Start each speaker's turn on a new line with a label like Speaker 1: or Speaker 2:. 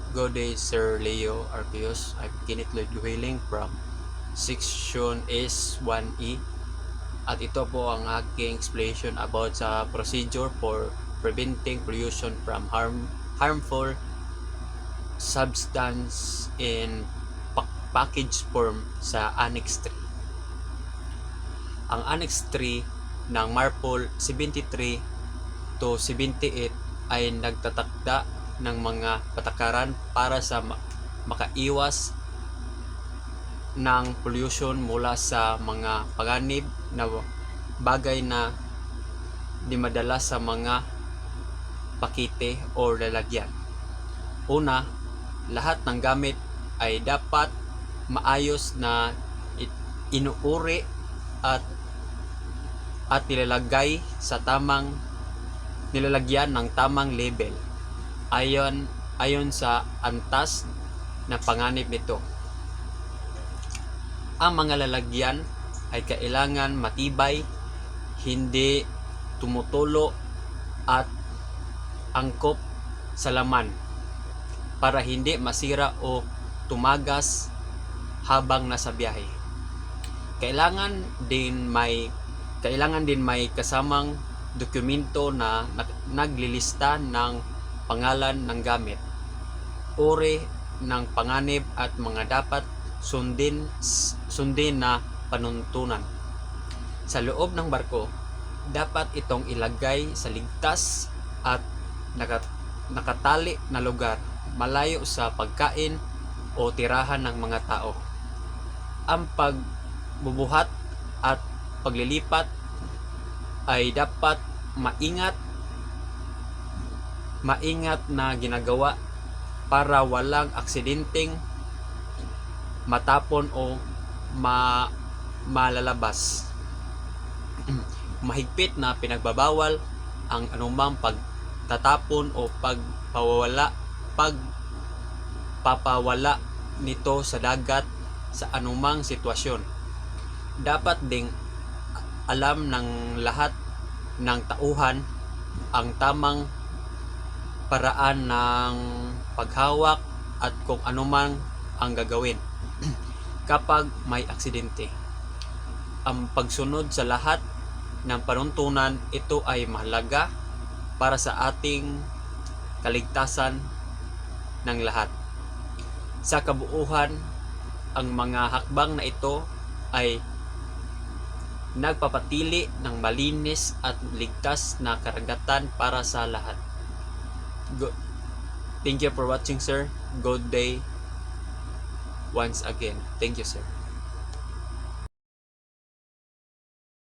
Speaker 1: Good day, Sir Leo Arpios. I'm Kenneth Lloyd Guhiling from Section S1E. At ito po ang aking explanation about sa procedure for preventing pollution from harmful substance in package form sa Annex 3. Ang Annex 3 ng MARPOL 73 to 78 ay nagtatakda ng mga patakaran para sa makaiwas ng pollution mula sa mga panganib na bagay na di madala sa mga pakite o lalagyan. Una, lahat ng gamit ay dapat maayos na inuuri at nilalagyan ng tamang label ayon sa antas na panganib nito. Ang mga lalagyan ay kailangan matibay, hindi tumutulo at angkop sa laman para hindi masira o tumagas habang nasa biyahe. Kailangan din may kasamang dokumento na naglilista ng pangalan ng gamit, uri ng panganib at mga dapat sundin na panuntunan. Sa loob ng barko, dapat itong ilagay sa ligtas at nakatali na lugar, malayo sa pagkain o tirahan ng mga tao. Ang pagbubuhat at paglilipat ay dapat maingat na ginagawa para walang aksidenteng matapon o malalabas. Mahigpit na pinagbabawal ang anumang pagtatapon o pagpapawala nito sa dagat sa anumang sitwasyon. Dapat ding alam ng lahat ng tauhan ang tamang paraan ng paghawak at kung anuman ang gagawin kapag may aksidente. Ang pagsunod sa lahat ng panuntunan, ito ay mahalaga para sa ating kaligtasan ng lahat. Sa kabuuhan, ang mga hakbang na ito ay nagpapatili ng malinis at ligtas na karagatan para sa lahat. Thank you for watching, sir. Good day once again. Thank you, sir.